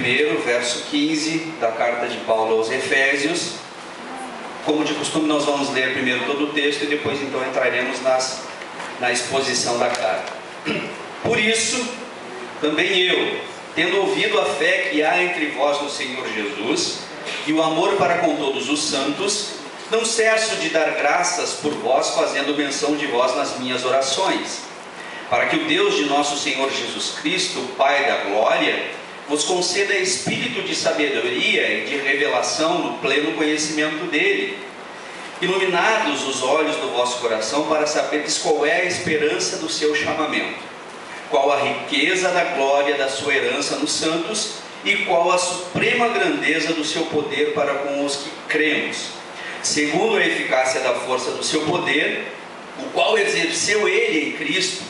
1, verso 15 da carta de Paulo aos Efésios. Como de costume, nós vamos ler primeiro todo o texto e depois então entraremos na exposição da carta. Por isso, também eu, tendo ouvido a fé que há entre vós no Senhor Jesus e o amor para com todos os santos, não cesso de dar graças por vós, fazendo menção de vós nas minhas orações, para que o Deus de nosso Senhor Jesus Cristo, o Pai da glória, vos conceda espírito de sabedoria e de revelação no pleno conhecimento dele, iluminados os olhos do vosso coração, para saberes qual é a esperança do seu chamamento, qual a riqueza da glória da sua herança nos santos, e qual a suprema grandeza do seu poder para com os que cremos, segundo a eficácia da força do seu poder, o qual exerceu ele em Cristo,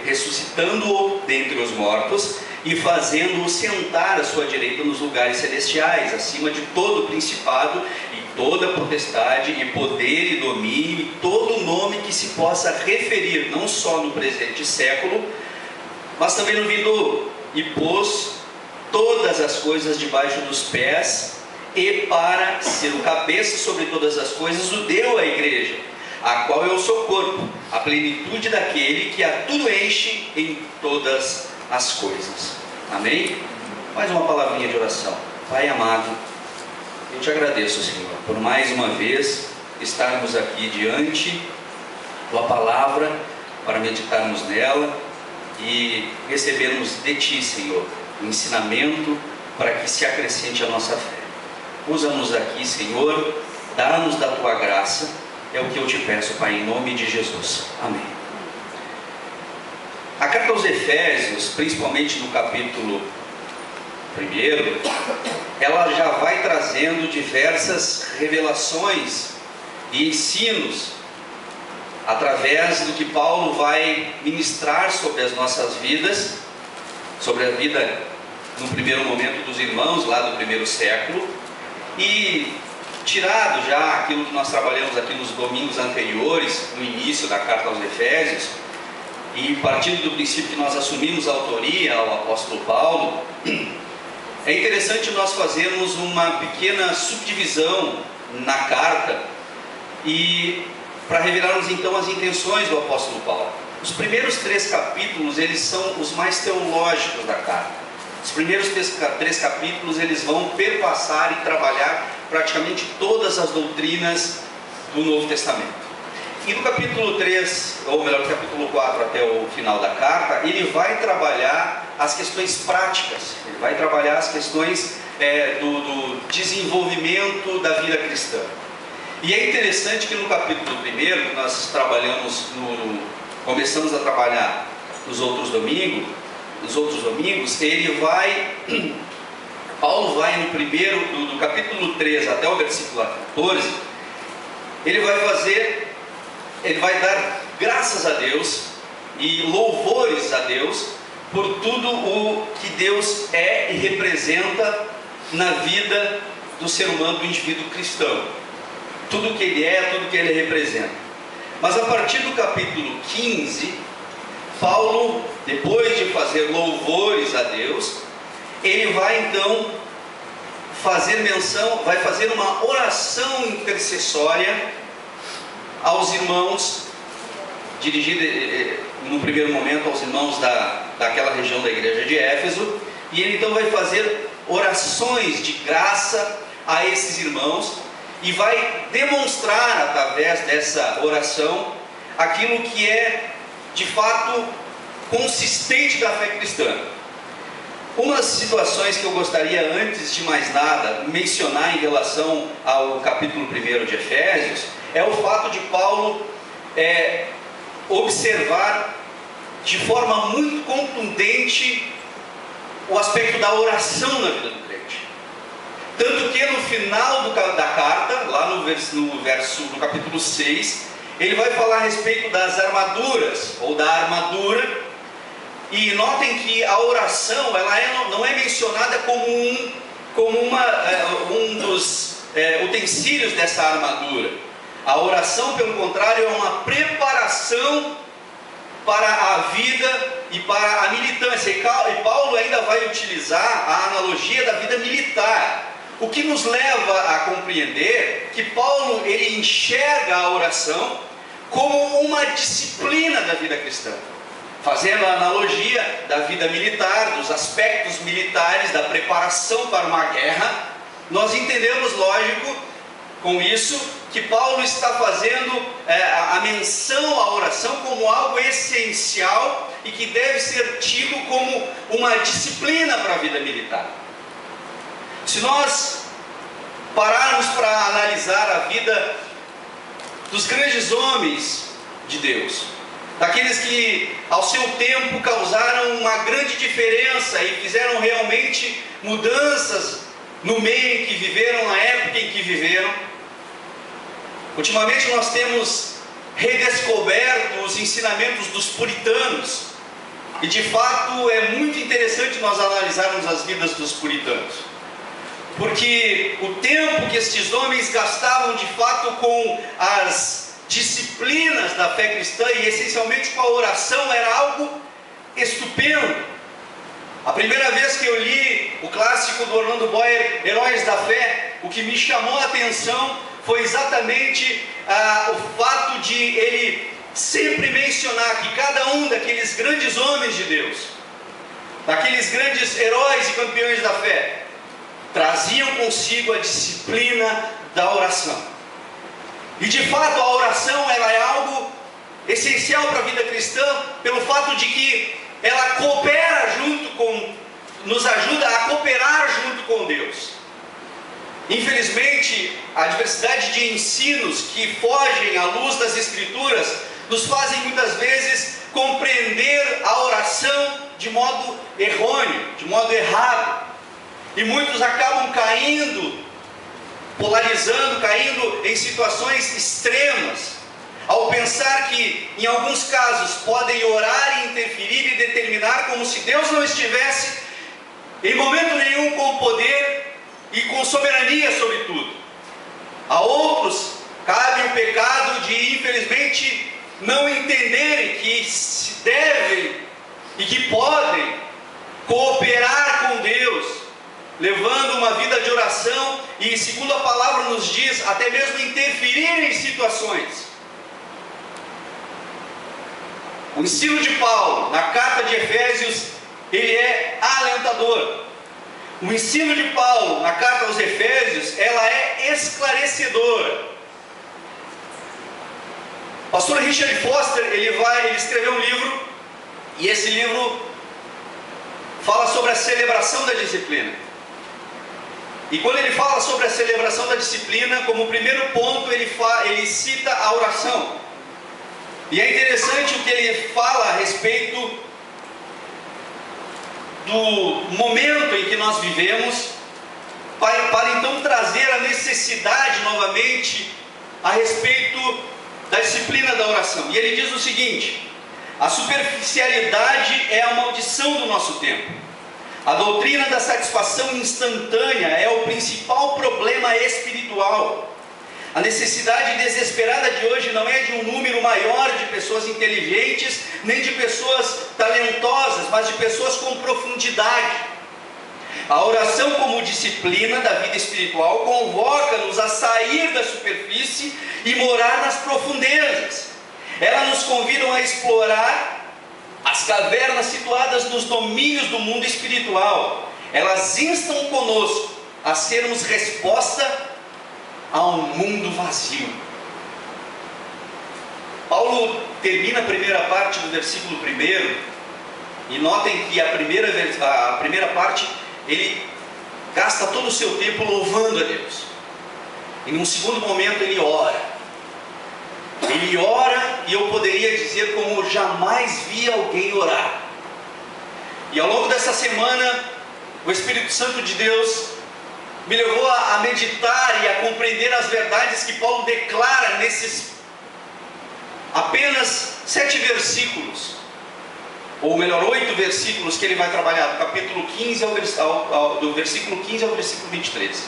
ressuscitando-o dentre os mortos e fazendo-o sentar à sua direita nos lugares celestiais, acima de todo principado e toda potestade e poder e domínio e todo nome que se possa referir, não só no presente século, mas também no vindouro, e pôs todas as coisas debaixo dos pés, e para ser o cabeça sobre todas as coisas o deu à igreja, a qual eu sou corpo, a plenitude daquele que a tudo enche em todas as coisas. Amém? Mais uma palavrinha de oração. Pai amado, eu te agradeço, Senhor, por mais uma vez estarmos aqui diante da tua palavra, para meditarmos nela e recebermos de ti, Senhor, o ensinamento para que se acrescente a nossa fé. Usa-nos aqui, Senhor, dá-nos da tua graça. É o que eu te peço, Pai, em nome de Jesus. Amém. A carta aos Efésios, principalmente no capítulo 1, ela já vai trazendo diversas revelações e ensinos, através do que Paulo vai ministrar sobre as nossas vidas, sobre a vida, no primeiro momento, dos irmãos lá do primeiro século, e tirado já aquilo que nós trabalhamos aqui nos domingos anteriores, no início da carta aos Efésios, e partindo do princípio que nós assumimos a autoria ao apóstolo Paulo, é interessante nós fazermos uma pequena subdivisão na carta, e para revelarmos então as intenções do apóstolo Paulo. Os primeiros 3 capítulos, eles são os mais teológicos da carta. Os primeiros 3 capítulos, eles vão perpassar e trabalhar praticamente todas as doutrinas do Novo Testamento. E do capítulo 3, ou melhor, do capítulo 4 até o final da carta, ele vai trabalhar as questões práticas, ele vai trabalhar as questões do desenvolvimento da vida cristã. E é interessante que no capítulo 1, que nós trabalhamos, começamos a trabalhar nos outros domingos, Paulo vai do capítulo 3 até o versículo 14, ele vai dar graças a Deus e louvores a Deus por tudo o que Deus é e representa na vida do ser humano, do indivíduo cristão. Tudo o que ele é, tudo o que ele representa. Mas a partir do capítulo 15, Paulo, depois de fazer louvores a Deus, ele vai então vai fazer uma oração intercessória aos irmãos, dirigida no primeiro momento aos irmãos daquela região da igreja de Éfeso, e ele então vai fazer orações de graça a esses irmãos, e vai demonstrar através dessa oração aquilo que é de fato consistente da fé cristã. Uma das situações que eu gostaria, antes de mais nada, mencionar em relação ao capítulo 1 de Efésios, é o fato de Paulo observar de forma muito contundente o aspecto da oração na vida do crente. Tanto que no final da carta, lá no capítulo 6, ele vai falar a respeito das armaduras, ou da armadura, e notem que a oração não é mencionada como um dos utensílios dessa armadura. A oração, pelo contrário, é uma preparação para a vida e para a militância. E Paulo ainda vai utilizar a analogia da vida militar, o que nos leva a compreender que Paulo ele enxerga a oração como uma disciplina da vida cristã, fazendo a analogia da vida militar, dos aspectos militares, da preparação para uma guerra. Nós entendemos, lógico, com isso, que Paulo está fazendo a menção à oração como algo essencial e que deve ser tido como uma disciplina para a vida militar. Se nós pararmos para analisar a vida dos grandes homens de Deus, daqueles que ao seu tempo causaram uma grande diferença e fizeram realmente mudanças no meio em que viveram, na época em que viveram, ultimamente nós temos redescoberto os ensinamentos dos puritanos, e de fato é muito interessante nós analisarmos as vidas dos puritanos, porque o tempo que estes homens gastavam de fato com as disciplinas da fé cristã e essencialmente com a oração era algo estupendo. A primeira vez que eu li o clássico do Orlando Boyer, Heróis da Fé, o que me chamou a atenção foi exatamente o fato de ele sempre mencionar que cada um daqueles grandes homens de Deus, daqueles grandes heróis e campeões da fé, traziam consigo a disciplina da oração. E de fato a oração ela é algo essencial para a vida cristã, pelo fato de que ela coopera nos ajuda a cooperar junto com Deus. Infelizmente, a diversidade de ensinos que fogem à luz das Escrituras nos fazem muitas vezes compreender a oração de modo errôneo, de modo errado. E muitos acabam caindo, polarizando, caindo em situações extremas, ao pensar que em alguns casos podem orar e interferir e determinar como se Deus não estivesse em momento nenhum com poder e com soberania sobre tudo. A outros cabe o pecado de infelizmente não entenderem que se devem e que podem cooperar com Deus, levando uma vida de oração e, segundo a palavra nos diz, até mesmo interferir em situações. O ensino de Paulo na carta de Efésios, ele é alentador. O ensino de Paulo na carta aos Efésios, ela é esclarecedora. O pastor Richard Foster, ele escreveu um livro, e esse livro fala sobre a celebração da disciplina. E quando ele fala sobre a celebração da disciplina, como primeiro ponto ele cita a oração. E é interessante o que ele fala a respeito do momento em que nós vivemos, para então trazer a necessidade novamente a respeito da disciplina da oração. E ele diz o seguinte: a superficialidade é a maldição do nosso tempo. A doutrina da satisfação instantânea é o principal problema espiritual. A necessidade desesperada de hoje não é de um número maior de pessoas inteligentes, nem de pessoas talentosas, mas de pessoas com profundidade. A oração como disciplina da vida espiritual convoca-nos a sair da superfície e morar nas profundezas. Elas nos convidam a explorar as cavernas situadas nos domínios do mundo espiritual. Elas instam conosco a sermos resposta a um mundo vazio. Paulo termina a primeira parte do versículo 1, e notem que a primeira parte, ele gasta todo o seu tempo louvando a Deus. E num segundo momento ele ora. Ele ora, e eu poderia dizer como jamais vi alguém orar. E ao longo dessa semana, o Espírito Santo de Deus me levou a meditar e a compreender as verdades que Paulo declara nesses apenas 7 versículos, ou melhor, 8 versículos que ele vai trabalhar, do capítulo 15 do versículo 15 ao versículo 23.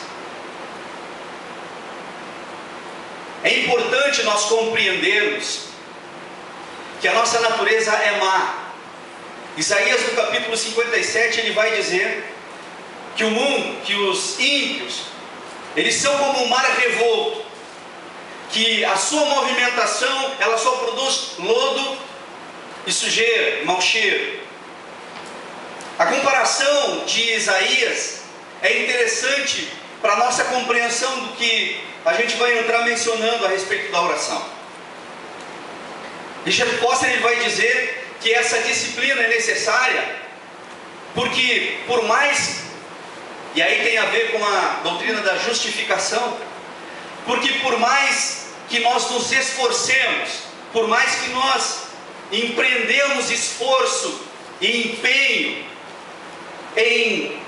É importante nós compreendermos que a nossa natureza é má. Isaías no capítulo 57 ele vai dizer que o mundo, que os ímpios, eles são como um mar revolto, que a sua movimentação ela só produz lodo e sujeira, mau cheiro. A comparação de Isaías é interessante para a nossa compreensão do que a gente vai entrar mencionando a respeito da oração. Richard Foster ele vai dizer que essa disciplina é necessária porque por mais, e aí tem a ver com a doutrina da justificação, porque por mais que nós nos esforcemos, por mais que nós empreendemos esforço e empenho em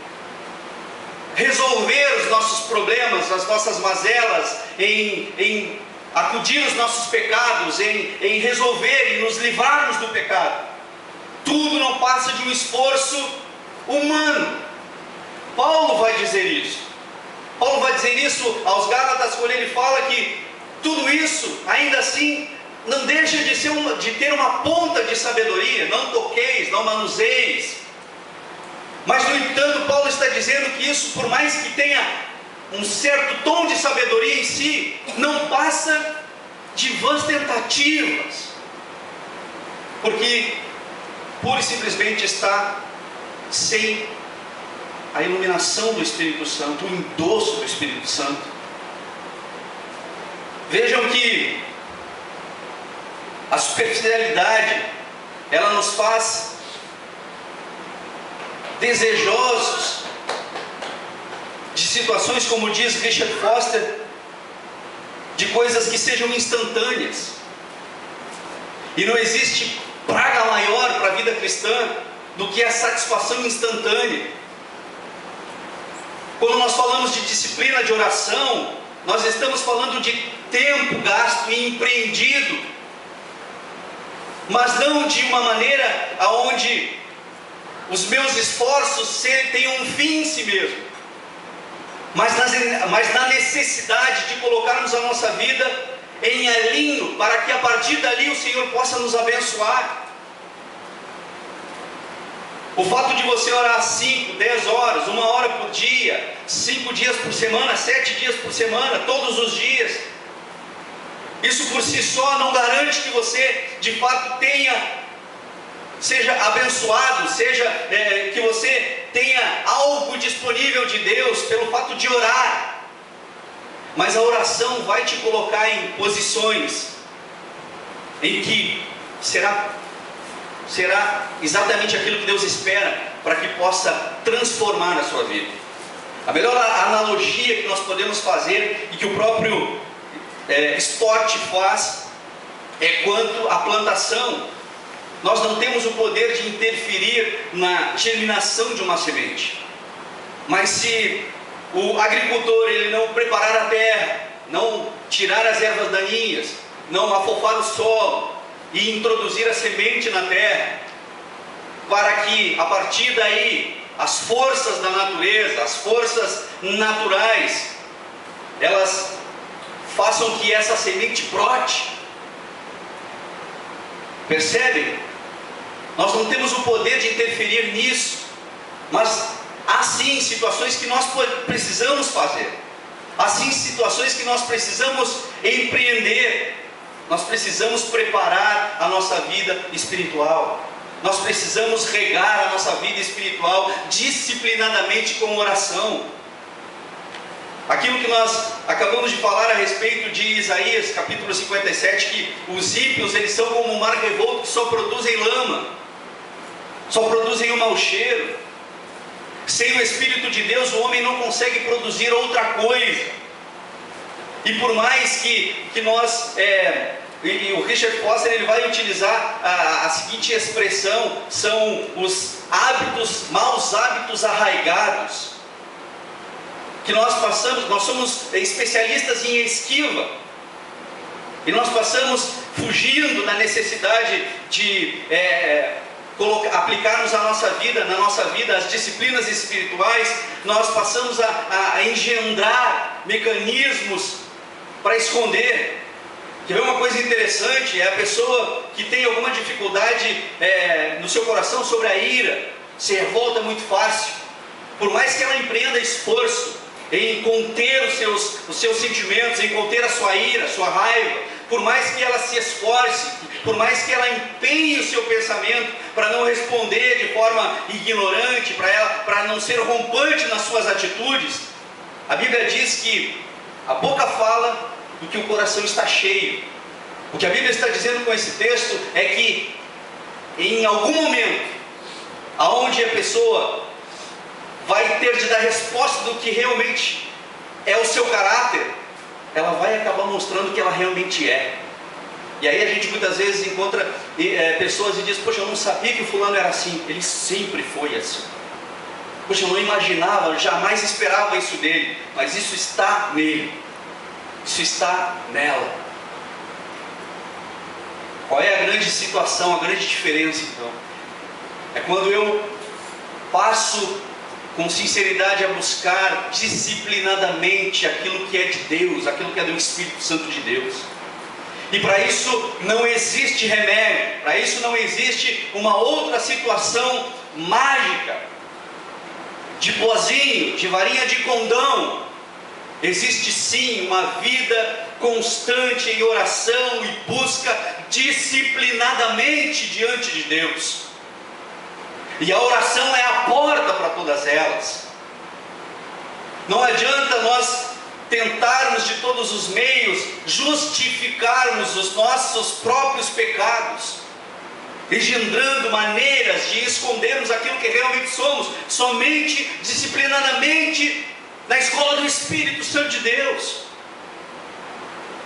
resolver os nossos problemas, as nossas mazelas, em acudir os nossos pecados, em resolver e nos livrarmos do pecado, tudo não passa de um esforço humano. Paulo vai dizer isso. Paulo vai dizer isso aos Gálatas quando ele fala que tudo isso, ainda assim, não deixa de ter uma ponta de sabedoria. Não toqueis, não manuseis. Mas, no entanto, Paulo está dizendo que isso, por mais que tenha um certo tom de sabedoria em si, não passa de vãs tentativas, porque pura e simplesmente está sem a iluminação do Espírito Santo, o endosso do Espírito Santo. Vejam que a superficialidade ela nos faz desejosos de situações, como diz Richard Foster, de coisas que sejam instantâneas. E não existe praga maior para a vida cristã do que a satisfação instantânea. Quando nós falamos de disciplina de oração, nós estamos falando de tempo gasto e empreendido, mas não de uma maneira aonde os meus esforços tenham um fim em si mesmo, mas na necessidade de colocarmos a nossa vida em alinho, para que a partir dali o Senhor possa nos abençoar. O fato de você orar 5, 10 horas, 1 hora por dia, 5 dias por semana, 7 dias por semana, todos os dias, isso por si só não garante que você de fato seja abençoado, que você tenha algo disponível de Deus pelo fato de orar. Mas a oração vai te colocar em posições em que será exatamente aquilo que Deus espera para que possa transformar a sua vida. A melhor analogia que nós podemos fazer e que o próprio Stott faz é quanto à plantação. Nós não temos o poder de interferir na germinação de uma semente, mas se o agricultor ele não preparar a terra, não tirar as ervas daninhas, não afofar o solo e introduzir a semente na terra, para que a partir daí as forças da natureza, as forças naturais, elas façam que essa semente brote. Percebem? Nós não temos o poder de interferir nisso, mas há sim situações que nós precisamos fazer, há sim situações que nós precisamos empreender. Nós precisamos preparar a nossa vida espiritual, nós precisamos regar a nossa vida espiritual disciplinadamente com oração. Aquilo que nós acabamos de falar a respeito de Isaías capítulo 57, que os ímpios eles são como um mar revolto que só produzem lama, só produzem um mau cheiro. Sem o Espírito de Deus o homem não consegue produzir outra coisa. E por mais que nós, e o Richard Foster ele vai utilizar a seguinte expressão, são os maus hábitos arraigados, que nós somos especialistas em esquiva, e nós passamos fugindo da necessidade de aplicarmos na nossa vida as disciplinas espirituais. Nós passamos a engendrar mecanismos para esconder. Quer ver uma coisa interessante? É a pessoa que tem alguma dificuldade no seu coração sobre a ira, se revolta muito fácil. Por mais que ela empreenda esforço em conter os seus sentimentos, em conter a sua ira, a sua raiva, por mais que ela se esforce, por mais que ela empenhe o seu pensamento para não responder de forma ignorante, para não ser rompante nas suas atitudes, a Bíblia diz que a boca fala do que o coração está cheio. O que a Bíblia está dizendo com esse texto é que em algum momento, aonde a pessoa vai ter de dar resposta do que realmente é o seu caráter, ela vai acabar mostrando o que ela realmente é. E aí a gente muitas vezes encontra pessoas e diz: poxa, eu não sabia que o fulano era assim. Ele sempre foi assim. Poxa, eu não imaginava, eu jamais esperava isso dele. Mas isso está nele, isso está nela. Qual é a grande situação, a grande diferença então? É quando eu passo com sinceridade a buscar disciplinadamente aquilo que é de Deus, aquilo que é do Espírito Santo de Deus. E para isso não existe remédio, para isso não existe uma outra situação mágica, de pozinho, de varinha de condão. Existe sim uma vida constante em oração e busca disciplinadamente diante de Deus. E a oração é a porta para todas elas. Não adianta nós tentarmos de todos os meios justificarmos os nossos próprios pecados, engendrando maneiras de escondermos aquilo que realmente somos, somente disciplinadamente na escola do Espírito Santo de Deus.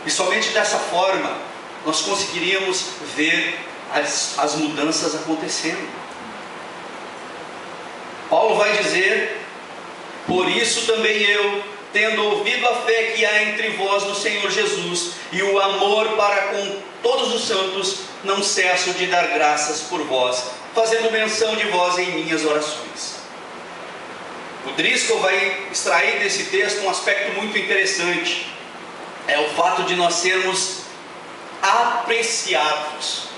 E somente dessa forma nós conseguiríamos ver as mudanças acontecendo. Paulo vai dizer: por isso também eu, tendo ouvido a fé que há entre vós no Senhor Jesus, e o amor para com todos os santos, não cesso de dar graças por vós, fazendo menção de vós em minhas orações. O Driscoll vai extrair desse texto um aspecto muito interessante. É o fato de nós sermos apreciados.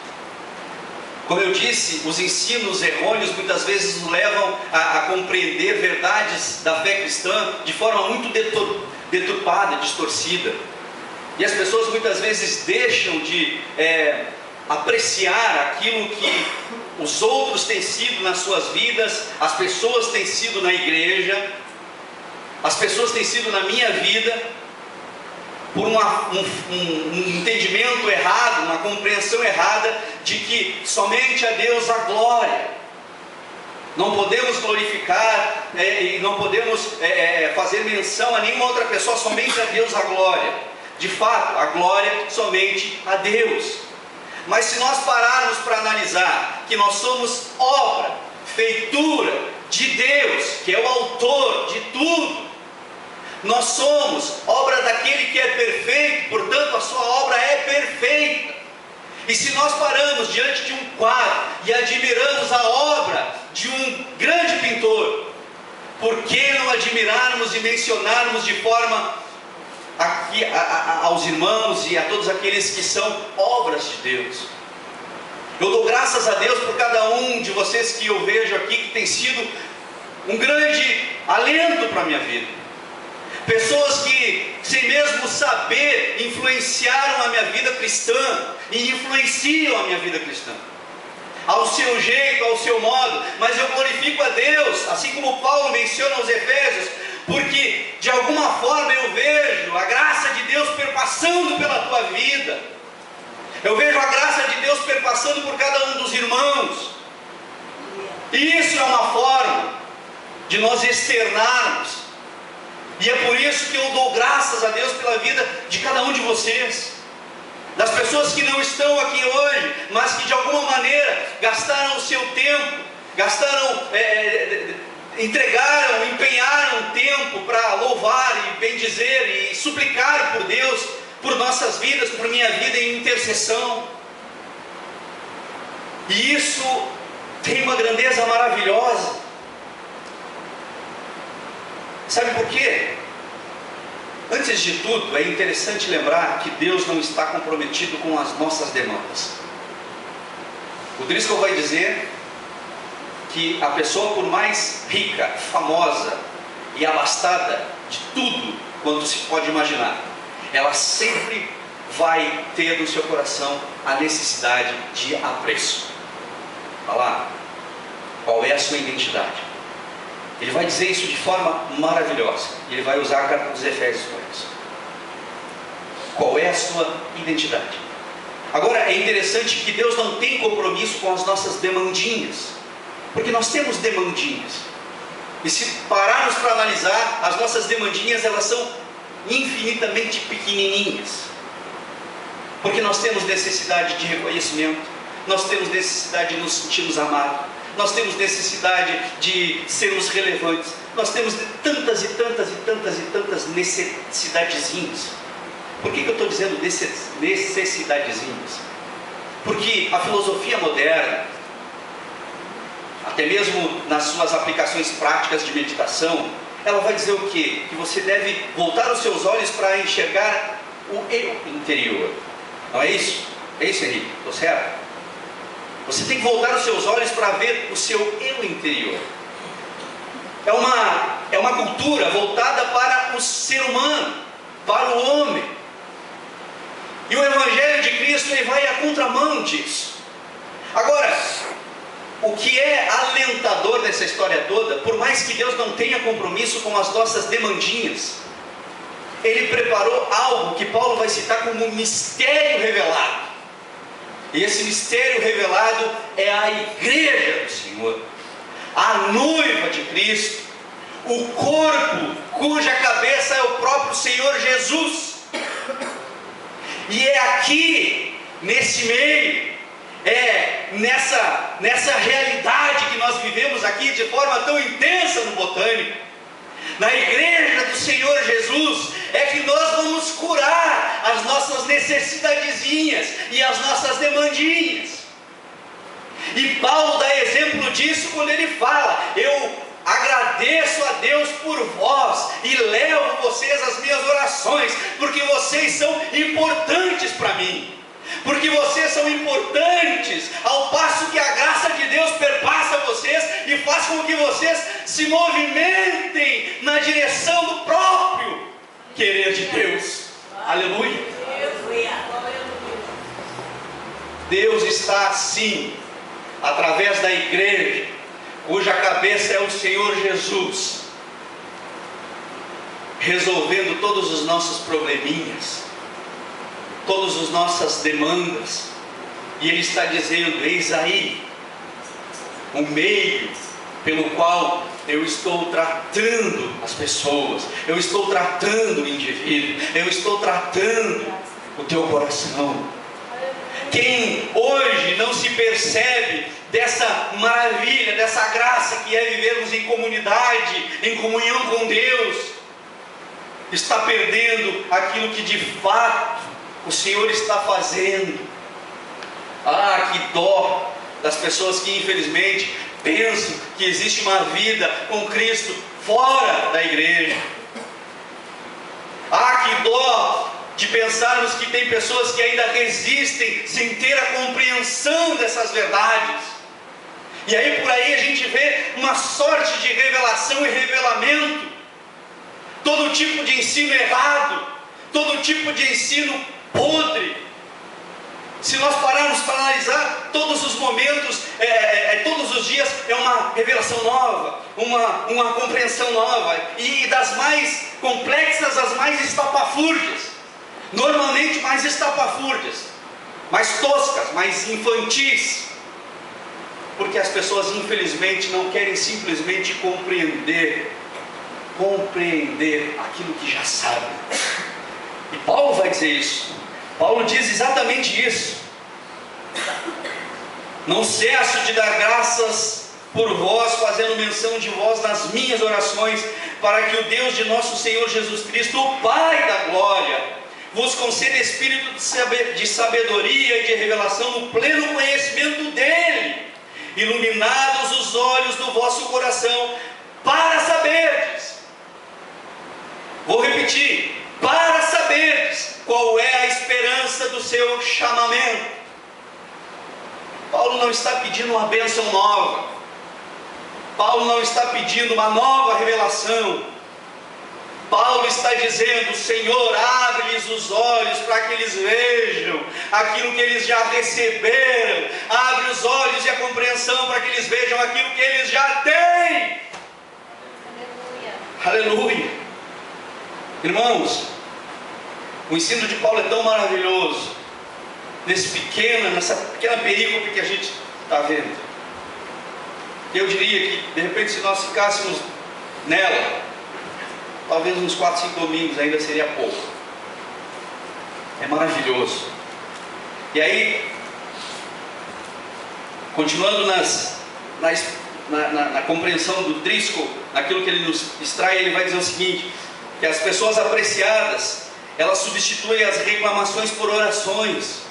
Como eu disse, os ensinos errôneos muitas vezes nos levam a compreender verdades da fé cristã de forma muito deturpada, distorcida. E as pessoas muitas vezes deixam de apreciar aquilo que os outros têm sido nas suas vidas, as pessoas têm sido na igreja, as pessoas têm sido na minha vida, por um entendimento errado, uma compreensão errada de que somente a Deus a glória. Não podemos glorificar e não podemos fazer menção a nenhuma outra pessoa, somente a Deus a glória. De fato, a glória somente a Deus. Mas se nós pararmos para analisar que nós somos obra, feitura de Deus, que é o autor de tudo, nós somos obra daquele que é perfeito, portanto a sua obra é perfeita. E se nós paramos diante de um quadro e admiramos a obra de um grande pintor, por que não admirarmos e mencionarmos de forma aos irmãos e a todos aqueles que são obras de Deus? Eu dou graças a Deus por cada um de vocês que eu vejo aqui, que tem sido um grande alento para a minha vida. Pessoas que, sem mesmo saber, influenciaram a minha vida cristã e influenciam a minha vida cristã, ao seu jeito, ao seu modo. Mas eu glorifico a Deus, assim como Paulo menciona aos Efésios, porque de alguma forma eu vejo a graça de Deus perpassando pela tua vida. Eu vejo a graça de Deus perpassando por cada um dos irmãos. E isso é uma forma de nós externarmos. E é por isso que eu dou graças a Deus pela vida de cada um de vocês, das pessoas que não estão aqui hoje, mas que de alguma maneira gastaram o seu tempo, entregaram, empenharam tempo para louvar e bendizer e suplicar por Deus, por nossas vidas, por minha vida em intercessão. E isso tem uma grandeza maravilhosa. Sabe por quê? Antes de tudo, é interessante lembrar que Deus não está comprometido com as nossas demandas. O Driscoll vai dizer que a pessoa, por mais rica, famosa e abastada de tudo quanto se pode imaginar, ela sempre vai ter no seu coração a necessidade de apreço. Olha lá, qual é a sua identidade? Ele vai dizer isso de forma maravilhosa. Ele vai usar a carta dos Efésios para isso. Qual é a sua identidade? Agora, é interessante que Deus não tem compromisso com as nossas demandinhas, porque nós temos demandinhas. E se pararmos para analisar, as nossas demandinhas, elas são infinitamente pequenininhas. Porque nós temos necessidade de reconhecimento, nós temos necessidade de nos sentirmos amados, nós temos necessidade de sermos relevantes, nós temos tantas e tantas e tantas e tantas necessidadezinhas. Por que eu estou dizendo necessidadezinhas? Porque a filosofia moderna, até mesmo nas suas aplicações práticas de meditação, ela vai dizer o quê? Que você deve voltar os seus olhos para enxergar o eu interior. Não é isso? É isso, Henrique? Estou certo? Você tem que voltar os seus olhos para ver o seu eu interior. É uma cultura voltada para o ser humano, para o homem. E o Evangelho de Cristo, ele vai à contramão disso. Agora, o que é alentador nessa história toda, por mais que Deus não tenha compromisso com as nossas demandinhas, Ele preparou algo que Paulo vai citar como um mistério revelado. E esse mistério revelado é a igreja do Senhor, a noiva de Cristo, o corpo cuja cabeça é o próprio Senhor Jesus. E é aqui, nesse meio, nessa realidade que nós vivemos aqui de forma tão intensa no Botânico, na igreja do Senhor Jesus, é que nós vamos curar as nossas necessidadezinhas e as nossas demandinhas. E Paulo dá exemplo disso quando ele fala: eu agradeço a Deus por vós e levo vocês às minhas orações, porque vocês são importantes para mim. Porque vocês são importantes, ao passo que a graça de Deus perpassa vocês e faz com que vocês se movimentem na direção do próprio querer de Deus. Aleluia. Deus está assim, através da igreja, cuja cabeça é o Senhor Jesus, resolvendo todos os nossos probleminhas, todas as nossas demandas. E Ele está dizendo: eis aí o meio pelo qual eu estou tratando as pessoas, eu estou tratando o indivíduo, eu estou tratando o teu coração. Quem hoje não se percebe dessa maravilha, dessa graça que é vivermos em comunidade, em comunhão com Deus, está perdendo aquilo que de fato o Senhor está fazendo. Ah, que dó das pessoas que infelizmente pensam que existe uma vida com Cristo fora da igreja. Ah, que dó de pensarmos que tem pessoas que ainda resistem sem ter a compreensão dessas verdades. E aí por aí a gente vê uma sorte de revelação e revelamento, todo tipo de ensino errado, todo tipo de ensino podre. Se nós pararmos para analisar, todos os momentos, todos os dias é uma revelação nova, uma compreensão nova, e das mais complexas às mais estapafúrdias, normalmente mais estapafúrdias, mais toscas, mais infantis, porque as pessoas infelizmente não querem simplesmente compreender aquilo que já sabem. E Paulo vai dizer isso. Paulo diz exatamente isso: não cesso de dar graças por vós, fazendo menção de vós nas minhas orações, para que o Deus de nosso Senhor Jesus Cristo, o Pai da glória, vos conceda espírito de sabedoria e de revelação no pleno conhecimento dele, iluminados os olhos do vosso coração, para saberdes. Vou repetir: para saberes qual é a esperança do seu chamamento. Paulo não está pedindo uma bênção nova. Paulo não está pedindo uma nova revelação. Paulo está dizendo: Senhor, abre-lhes os olhos para que eles vejam aquilo que eles já receberam. Abre os olhos e a compreensão para que eles vejam aquilo que eles já têm. Aleluia. Aleluia. Irmãos, o ensino de Paulo é tão maravilhoso, nessa pequena perícope que a gente está vendo. Eu diria que, de repente, se nós ficássemos nela, talvez uns 4, 5 domingos ainda seria pouco. É maravilhoso. E aí, continuando na compreensão do Driscoll, naquilo que ele nos extrai, ele vai dizer o seguinte: que as pessoas apreciadas, elas substituem as reclamações por orações.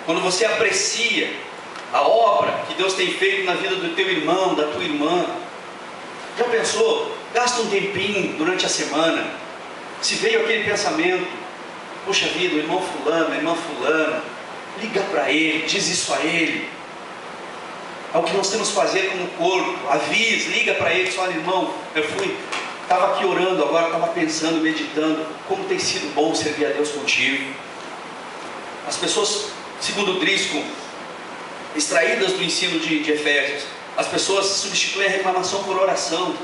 Quando você aprecia a obra que Deus tem feito na vida do teu irmão, da tua irmã, já pensou? Gasta um tempinho durante a semana. Se veio aquele pensamento: poxa vida, o irmão fulano, a irmã fulana, liga para ele, diz isso a ele. É o que nós temos que fazer como corpo. Avisa, liga para ele, olha, irmão, estava aqui orando agora, estava pensando, meditando, como tem sido bom servir a Deus contigo. As pessoas, segundo o Driscoll, extraídas do ensino de Efésios, as pessoas substituem a reclamação por oração.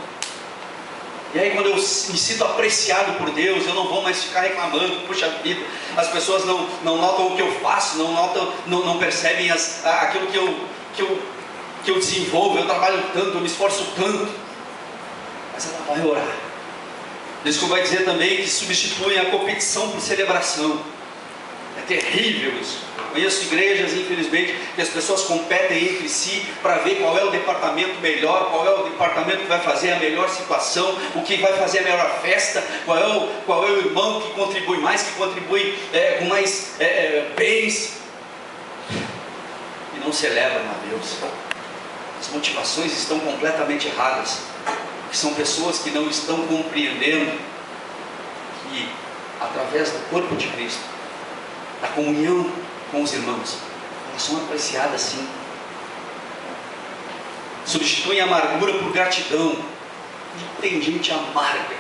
E aí, quando eu me sinto apreciado por Deus, eu não vou mais ficar reclamando. Puxa vida, as pessoas não notam o que eu faço, não percebem aquilo que eu desenvolvo. Eu trabalho tanto, eu me esforço tanto. Mas ela vai orar. Driscoll vai dizer também que substituem a competição por celebração. É terrível isso. Conheço igrejas, infelizmente, que as pessoas competem entre si para ver qual é o departamento melhor, qual é o departamento que vai fazer a melhor situação, o que vai fazer a melhor festa, qual é o irmão que contribui mais, que contribui com mais bens, e não celebram a Deus. As motivações estão completamente erradas, porque são pessoas que não estão compreendendo que, através do corpo de Cristo, da comunhão com os irmãos, elas são apreciadas sim. Substituem a amargura por gratidão. E tem gente amarga.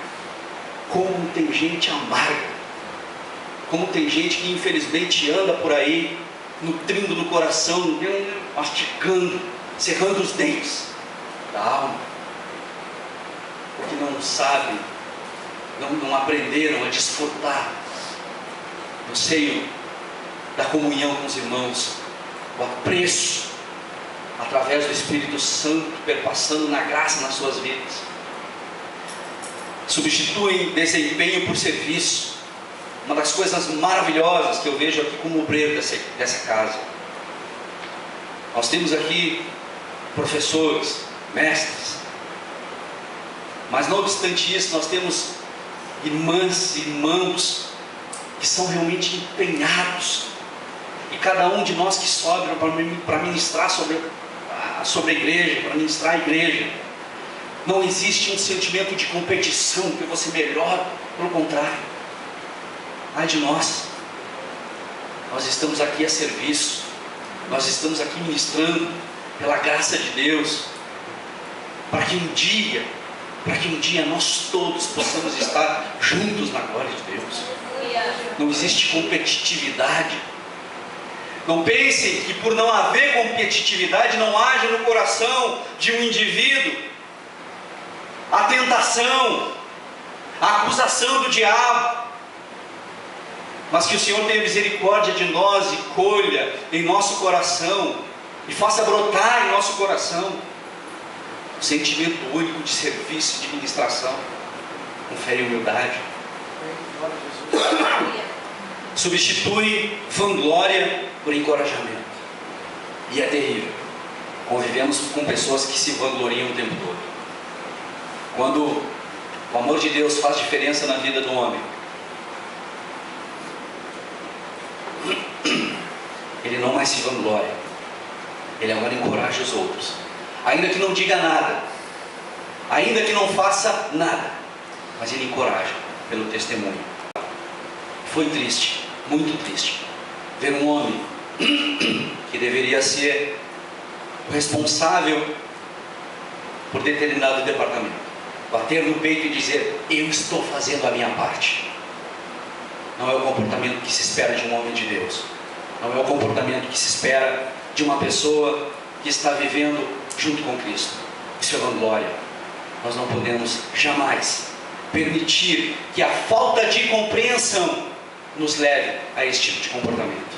Como tem gente amarga. Como tem gente que infelizmente anda por aí, nutrindo no coração, mastigando, cerrando os dentes da alma, porque não sabem, não aprenderam a desfrutar do seio da comunhão com os irmãos, o apreço através do Espírito Santo perpassando na graça nas suas vidas. Substituem desempenho por serviço. Uma das coisas maravilhosas que eu vejo aqui como obreiro dessa casa, nós temos aqui professores, mestres, mas não obstante isso, nós temos irmãs e irmãos que são realmente empenhados. E cada um de nós que sobe para ministrar sobre a igreja, para ministrar a igreja, não existe um sentimento de competição, que eu vou ser melhor, pelo contrário. Ai de nós estamos aqui a serviço, nós estamos aqui ministrando pela graça de Deus, para que um dia nós todos possamos estar juntos na glória de Deus. Não existe competitividade. Não pense que por não haver competitividade não haja no coração de um indivíduo a tentação, a acusação do diabo, mas que o Senhor tenha misericórdia de nós e colha em nosso coração e faça brotar em nosso coração o sentimento único de serviço e de ministração, com fé e humildade. Substitui vanglória por encorajamento. E é terrível. Convivemos com pessoas que se vangloriam o tempo todo. Quando o amor de Deus faz diferença na vida do homem, ele não mais se vangloria, ele agora encoraja os outros, ainda que não diga nada, ainda que não faça nada, mas ele encoraja pelo testemunho. Foi triste, muito triste, ver um homem que deveria ser o responsável por determinado departamento bater no peito e dizer: eu estou fazendo a minha parte. Não é o comportamento que se espera de um homem de Deus, não é o comportamento que se espera de uma pessoa que está vivendo junto com Cristo. Isso é vanglória. Nós não podemos jamais permitir que a falta de compreensão nos leve a esse tipo de comportamento.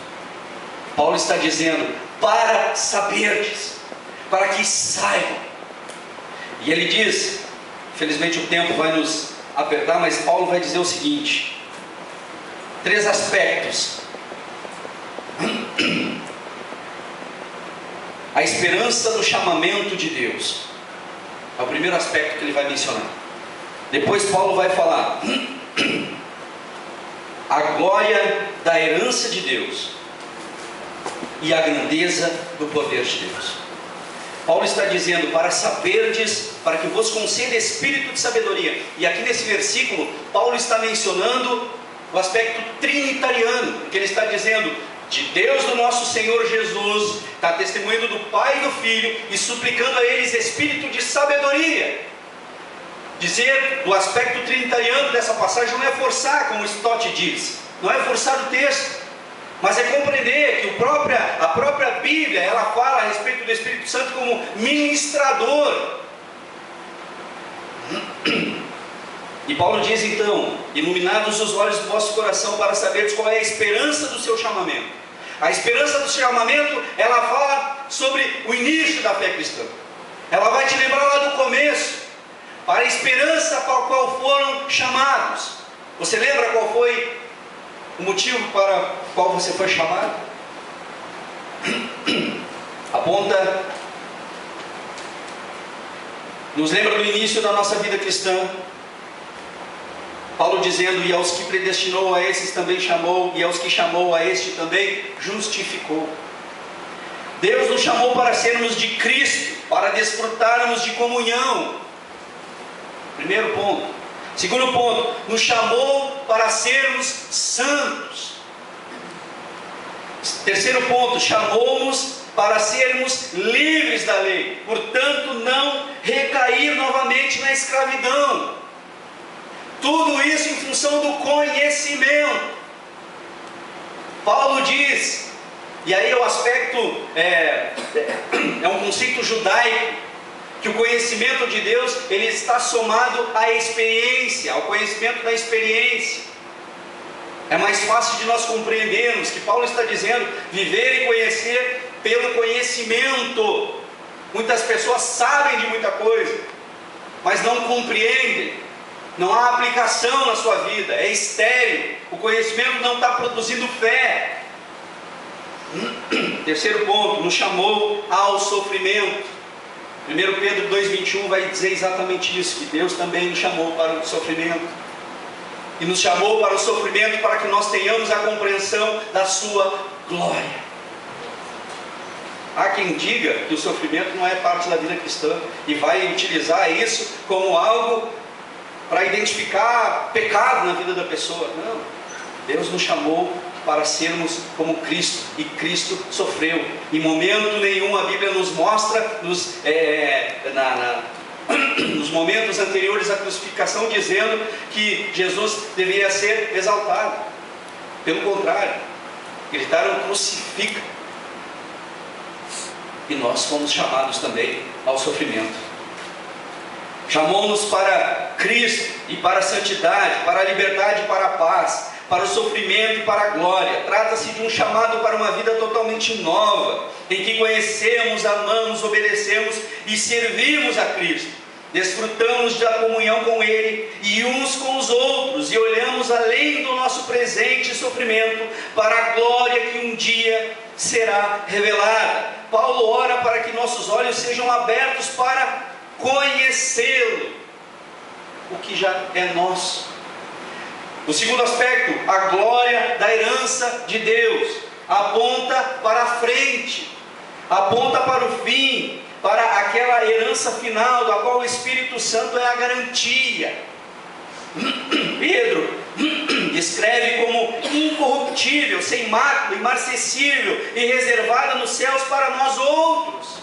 Paulo está dizendo: para saberdes, para que saibam. E ele diz, infelizmente o tempo vai nos apertar, mas Paulo vai dizer o seguinte: 3 aspectos. A esperança do chamamento de Deus é o primeiro aspecto que ele vai mencionar. Depois Paulo vai falar a glória da herança de Deus e a grandeza do poder de Deus. Paulo está dizendo: para saberdes, para que vos conceda espírito de sabedoria. E aqui nesse versículo, Paulo está mencionando o aspecto trinitariano, porque ele está dizendo: de Deus do nosso Senhor Jesus, está testemunhando do Pai e do Filho, e suplicando a eles espírito de sabedoria. Dizer do aspecto trinitariano dessa passagem não é forçar, como Stott diz, não é forçar o texto, mas é compreender que a própria Bíblia, ela fala a respeito do Espírito Santo como ministrador. E Paulo diz então: iluminados os olhos do vosso coração para saberes qual é a esperança do seu chamamento. A esperança do chamamento, ela fala sobre o início da fé cristã. Ela vai te lembrar lá do começo, para a esperança para a qual foram chamados. Você lembra qual foi o motivo para o qual você foi chamado? Aponta, nos lembra do início da nossa vida cristã. Paulo dizendo: e aos que predestinou, a esses também chamou, e aos que chamou, a este também justificou. Deus nos chamou para sermos de Cristo, para desfrutarmos de comunhão. Primeiro ponto. Segundo ponto, nos chamou para sermos santos. Terceiro ponto, chamou-nos para sermos livres da lei, portanto não recair novamente na escravidão. Tudo isso em função do conhecimento. Paulo diz, e aí o aspecto é um conceito judaico, que o conhecimento de Deus, ele está somado à experiência, ao conhecimento da experiência. É mais fácil de nós compreendermos que Paulo está dizendo: viver e conhecer pelo conhecimento. Muitas pessoas sabem de muita coisa, mas não compreendem. Não há aplicação na sua vida, é estéril. O conhecimento não está produzindo fé. Terceiro ponto, nos chamou ao sofrimento. 1 Pedro 2,21 vai dizer exatamente isso, que Deus também nos chamou para o sofrimento. E nos chamou para o sofrimento para que nós tenhamos a compreensão da sua glória. Há quem diga que o sofrimento não é parte da vida cristã e vai utilizar isso como algo para identificar pecado na vida da pessoa. Não, Deus nos chamou para sermos como Cristo, e Cristo sofreu. Em momento nenhum a Bíblia nos mostra nos momentos anteriores à crucificação dizendo que Jesus deveria ser exaltado. Pelo contrário, gritaram: crucifica. E nós fomos chamados também ao sofrimento. Chamou-nos para Cristo e para a santidade, para a liberdade e para a paz, para o sofrimento e para a glória. Trata-se de um chamado para uma vida totalmente nova, em que conhecemos, amamos, obedecemos e servimos a Cristo. Desfrutamos da comunhão com Ele e uns com os outros, e olhamos além do nosso presente sofrimento para a glória que um dia será revelada. Paulo ora para que nossos olhos sejam abertos para conhecê-lo, o que já é nosso. O segundo aspecto, a glória da herança de Deus, aponta para a frente, aponta para o fim, para aquela herança final, da qual o Espírito Santo é a garantia. Pedro descreve como incorruptível, sem mácula, imarcessível e reservada nos céus para nós outros.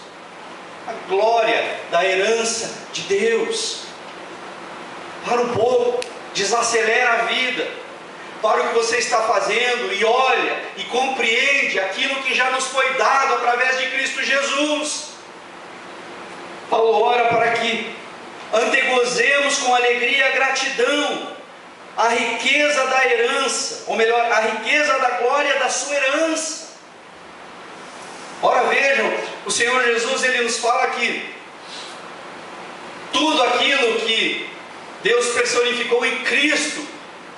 A glória da herança de Deus. Para um pouco, desacelera a vida, para o que você está fazendo e olha e compreende aquilo que já nos foi dado através de Cristo Jesus. Paulo ora para que antegozemos com alegria a gratidão, a riqueza da herança, ou melhor, a riqueza da glória da sua herança. Ora vejam, o Senhor Jesus, Ele nos fala que tudo aquilo que Deus personificou em Cristo,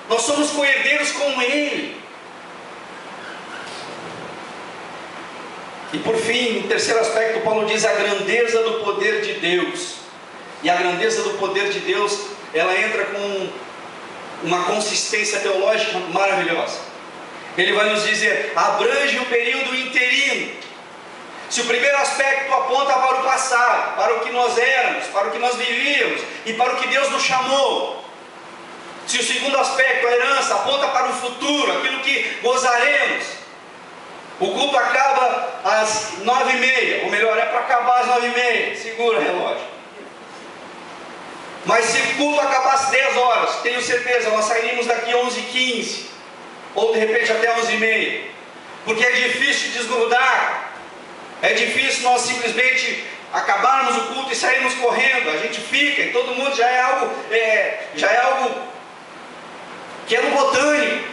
nós somos co-herdeiros com Ele. E por fim, no terceiro aspecto, Paulo diz a grandeza do poder de Deus. E a grandeza do poder de Deus, ela entra com uma consistência teológica maravilhosa. Ele vai nos dizer, abrange o período interino. Se o primeiro aspecto aponta para o passado, para o que nós éramos, para o que nós vivíamos e para o que Deus nos chamou. Se o segundo aspecto, a herança, aponta para o futuro, aquilo que gozaremos. O culto acaba às 9h30, ou melhor, é para acabar às 9h30, segura o relógio. Mas se o culto acabar às 10 horas, tenho certeza, nós sairíamos daqui 11h15, ou de repente até 11h30, porque é difícil desgrudar. É difícil nós simplesmente acabarmos o culto e sairmos correndo. A gente fica e todo mundo já é algo que é no botânico.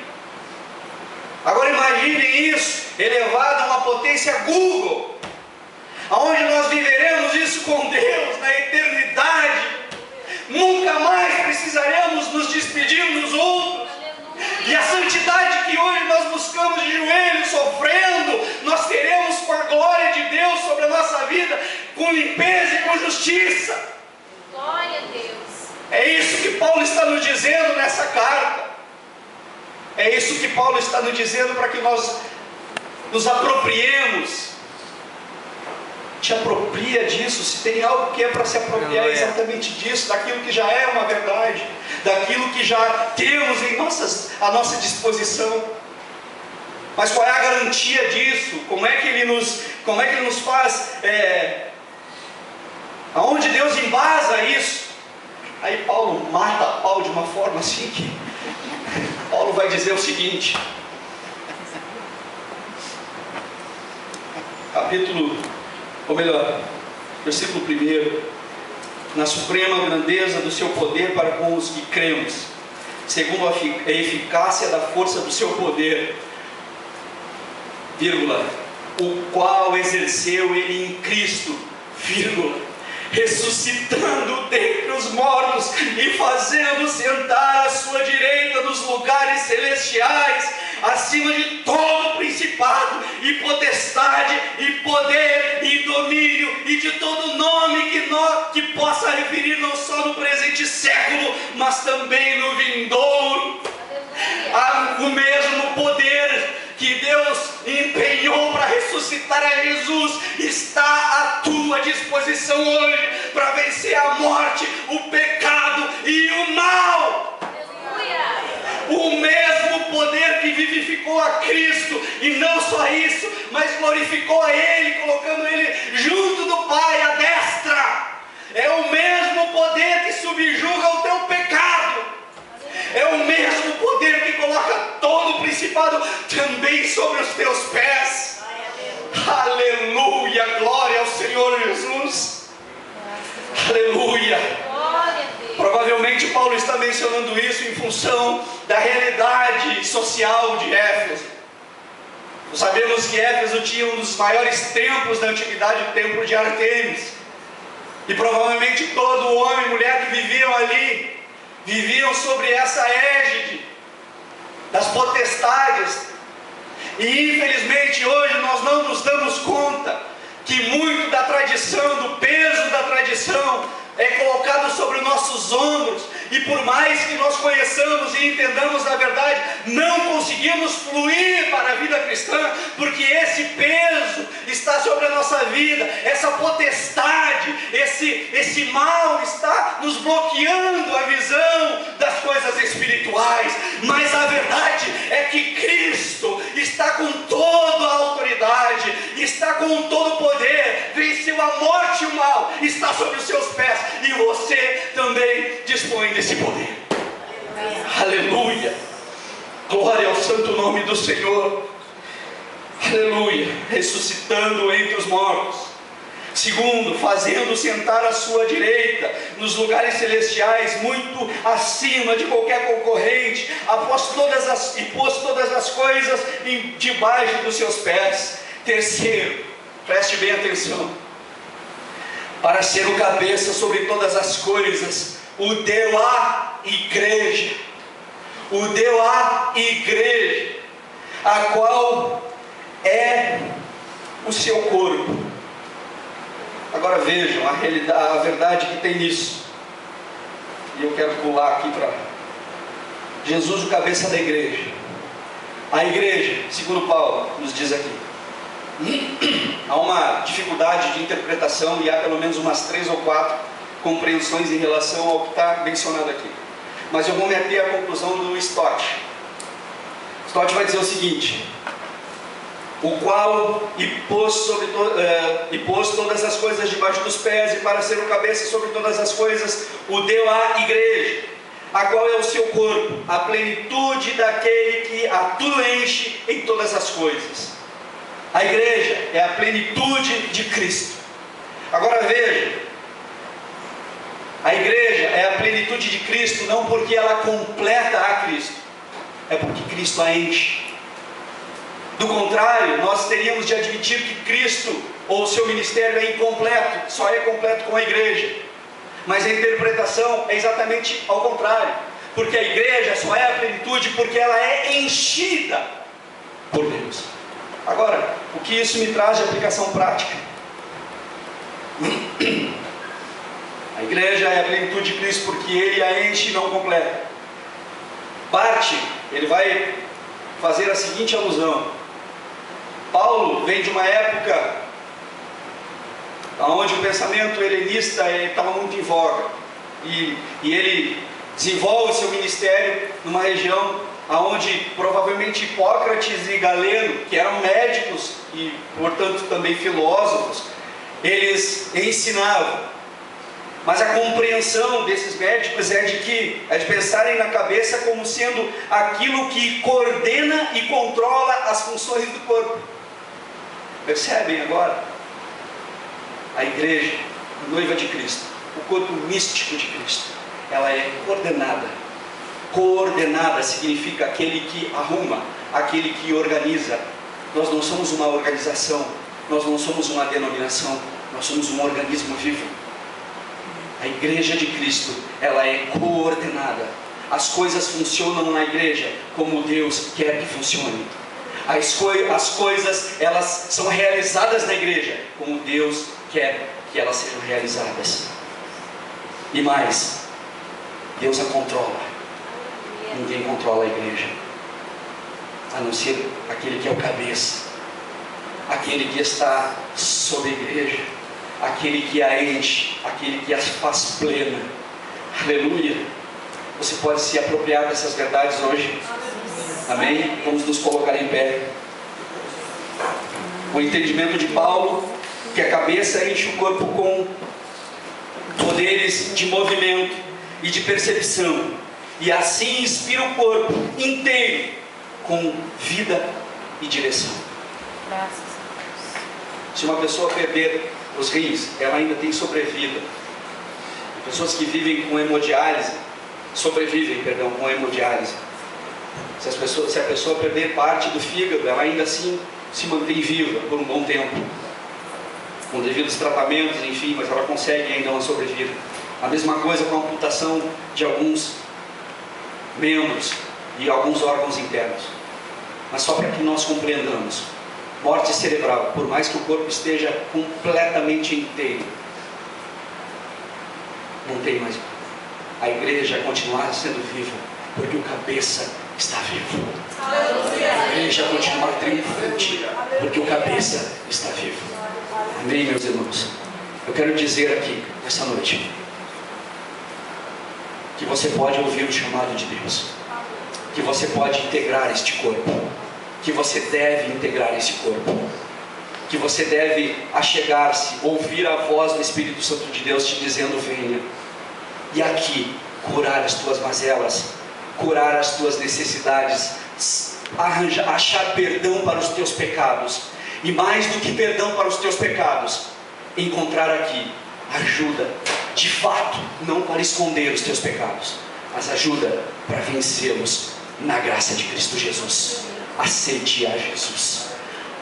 Agora imaginem isso elevado a uma potência Google, aonde nós viveremos isso com Deus na eternidade. Nunca mais precisaremos nos despedir uns outros. E a santidade que hoje nós buscamos de joelhos, sofrendo, nós teremos com a glória de Deus sobre a nossa vida, com limpeza e com justiça. Glória a Deus. É isso que Paulo está nos dizendo nessa carta. É isso que Paulo está nos dizendo para que nós nos apropriemos. Te apropria disso. Se tem algo que é para se apropriar, é exatamente disso, daquilo que já é uma verdade, daquilo que já temos à nossa disposição. Mas qual é a garantia disso? Como é que Ele nos faz? Aonde Deus embasa isso? Aí Paulo mata a pau de uma forma assim que Paulo vai dizer o seguinte, versículo 1, na suprema grandeza do seu poder para com os que cremos, segundo a eficácia da força do seu poder, vírgula, o qual exerceu Ele em Cristo, vírgula, ressuscitando dentre os mortos e fazendo sentar à sua direita nos lugares celestiais, acima de todo principado e potestade e poder e domínio e de todo nome que possa referir não só no presente século, mas também no vindouro. O mesmo poder que Deus empenhou para ressuscitar a Jesus está à tua disposição hoje para vencer a morte, o pecado e o mal. O mesmo poder que vivificou a Cristo, e não só isso, mas glorificou a Ele, colocando Ele junto do Pai à destra. É o mesmo poder que subjuga o teu pecado. É o mesmo poder que coloca todo o principado também sobre os teus pés. Aleluia, glória ao Senhor Jesus. Aleluia. Provavelmente Paulo está mencionando isso em função da realidade social de Éfeso. Nós sabemos que Éfeso tinha um dos maiores templos da antiguidade, o templo de Artemis. E provavelmente todo homem e mulher que viviam ali viviam sobre essa égide das potestades. E infelizmente hoje nós não nos damos conta que muito da tradição, do peso da tradição, é colocado sobre os nossos ombros, e por mais que nós conheçamos e entendamos a verdade, não conseguimos fluir para a vida cristã, porque esse peso está sobre a nossa vida, essa potestade, esse mal está nos bloqueando a visão das coisas espirituais. Mas verdade é que Cristo está com toda a autoridade, está com todo o poder, venceu a morte e o mal, está sobre os seus pés, e você também dispõe desse poder. Aleluia! Glória ao santo nome do Senhor. Aleluia! Ressuscitando entre os mortos. Segundo, fazendo sentar à sua direita, nos lugares celestiais, muito acima de qualquer concorrente, e pôs todas as coisas debaixo dos seus pés. Terceiro, preste bem atenção, para ser o cabeça sobre todas as coisas, o deu à igreja, a qual é o seu corpo. Agora vejam a verdade que tem nisso. E eu quero pular aqui para Jesus, o cabeça da igreja. A igreja, segundo Paulo, nos diz aqui, há uma dificuldade de interpretação e há pelo menos umas 3 ou 4 compreensões em relação ao que está mencionado aqui. Mas eu vou meter a conclusão do Stott. Stott vai dizer o seguinte: o qual pôs todas as coisas debaixo dos pés, e para ser o cabeça sobre todas as coisas, o deu à igreja, a qual é o seu corpo, a plenitude daquele que a tudo enche em todas as coisas. A igreja é a plenitude de Cristo. Agora veja, a igreja é a plenitude de Cristo, não porque ela completa a Cristo, é porque Cristo a enche. Do contrário, nós teríamos de admitir que Cristo ou o seu ministério é incompleto, só é completo com a igreja. Mas a interpretação é exatamente ao contrário, porque a igreja só é a plenitude porque ela é enchida por Deus. Agora, o que isso me traz de aplicação prática? A igreja é a plenitude de Cristo porque Ele a enche e não completa. Parte, ele vai fazer a seguinte alusão. Paulo vem de uma época onde o pensamento helenista estava muito em voga, e ele desenvolve seu ministério numa região onde provavelmente Hipócrates e Galeno, que eram médicos e portanto também filósofos, eles ensinavam. Mas a compreensão desses médicos é de pensarem na cabeça como sendo aquilo que coordena e controla as funções do corpo. Percebem agora? A igreja, a noiva de Cristo, o corpo místico de Cristo, ela é coordenada. Coordenada significa aquele que arruma, aquele que organiza. Nós não somos uma organização, nós não somos uma denominação, nós somos um organismo vivo. A igreja de Cristo, ela é coordenada. As coisas funcionam na igreja como Deus quer que funcione. As coisas, elas são realizadas na igreja como Deus quer que elas sejam realizadas. E mais, Deus a controla. Ninguém controla a igreja, a não ser aquele que é o cabeça, aquele que está sobre a igreja, aquele que a enche, aquele que a faz plena. Aleluia! Você pode se apropriar dessas verdades hoje. Amém? Vamos nos colocar em pé. O entendimento de Paulo, que a cabeça enche o corpo com poderes de movimento e de percepção, e assim inspira o corpo inteiro com vida e direção. Se uma pessoa perder os rins, ela ainda tem sobrevida. Pessoas que vivem com hemodiálise, sobrevivem, com hemodiálise. Se a pessoa perder parte do fígado, ela ainda assim se mantém viva por um bom tempo, com devidos tratamentos, enfim, mas ela consegue ainda uma sobrevida. A mesma coisa com a amputação de alguns membros e alguns órgãos internos. Mas só para que nós compreendamos, morte cerebral, por mais que o corpo esteja completamente inteiro, não tem mais. A igreja continuar sendo viva, porque o cabeça está vivo. A igreja continuar triunfante, porque o cabeça está vivo. Amém, meus irmãos? Eu quero dizer aqui, nessa noite, que você pode ouvir o chamado de Deus. que você pode integrar este corpo, que você deve integrar este corpo, que você deve achegar-se, ouvir a voz do Espírito Santo de Deus te dizendo: venha, e aqui curar as tuas mazelas, curar as tuas necessidades, achar perdão para os teus pecados, e mais do que perdão para os teus pecados, encontrar aqui ajuda, de fato, não para esconder os teus pecados, mas ajuda para vencê-los na graça de Cristo Jesus. Aceite a Jesus,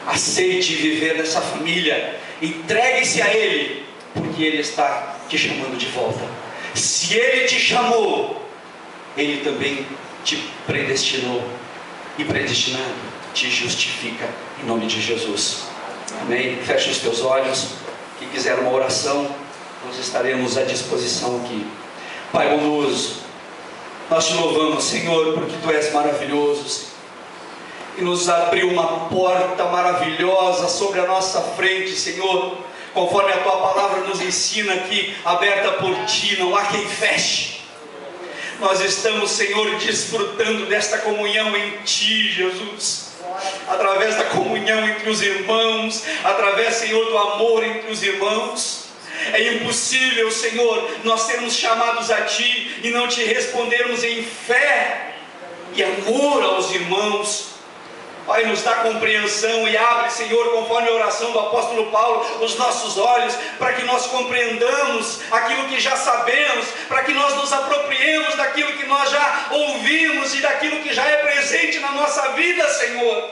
aceite viver nessa família, entregue-se a Ele, porque Ele está te chamando de volta. Se Ele te chamou, Ele também te predestinou, e predestinado te justifica, em nome de Jesus. Amém? Feche os teus olhos. Quem quiser uma oração, nós estaremos à disposição aqui. Pai bondoso, nós te louvamos, Senhor, porque Tu és maravilhoso, Senhor, e nos abriu uma porta maravilhosa sobre a nossa frente, Senhor, conforme a Tua palavra nos ensina aqui, aberta por Ti, não há quem feche. Nós estamos, Senhor, desfrutando desta comunhão em Ti, Jesus, através da comunhão entre os irmãos, através, Senhor, do amor entre os irmãos. É impossível, Senhor, nós sermos chamados a Ti e não Te respondermos em fé e amor aos irmãos. Pai, nos dá compreensão e abre, Senhor, conforme a oração do apóstolo Paulo, os nossos olhos, para que nós compreendamos aquilo que já sabemos, para que nós nos apropriemos daquilo que nós já ouvimos e daquilo que já é presente na nossa vida, Senhor.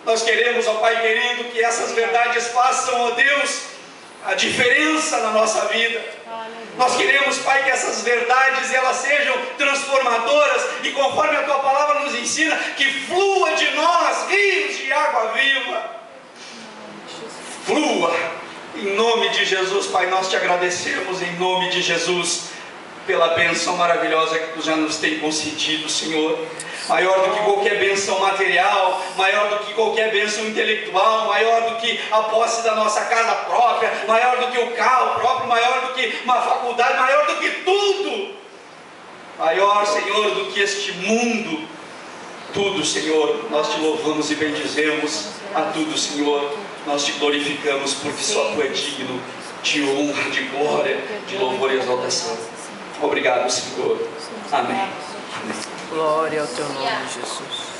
Nós queremos, ó Pai querido, que essas verdades façam, ó Deus, a diferença na nossa vida. Nós queremos, Pai, que essas verdades elas sejam transformadoras e, conforme a Tua palavra nos ensina, que flua de nós rios de água viva. Flua, em nome de Jesus, Pai. Nós Te agradecemos em nome de Jesus pela bênção maravilhosa que Tu já nos tem concedido, Senhor. Maior do que qualquer bênção material, maior do que qualquer bênção intelectual, maior do que a posse da nossa casa própria, maior do que o carro próprio, maior do que uma faculdade, maior do que tudo, maior, Senhor, do que este mundo. Tudo, Senhor, nós Te louvamos e bendizemos. A tudo, Senhor, nós Te glorificamos, porque só Tu é digno de honra, de glória, de louvor e exaltação. Obrigado, Senhor. Amém. Glória ao Teu nome, Jesus.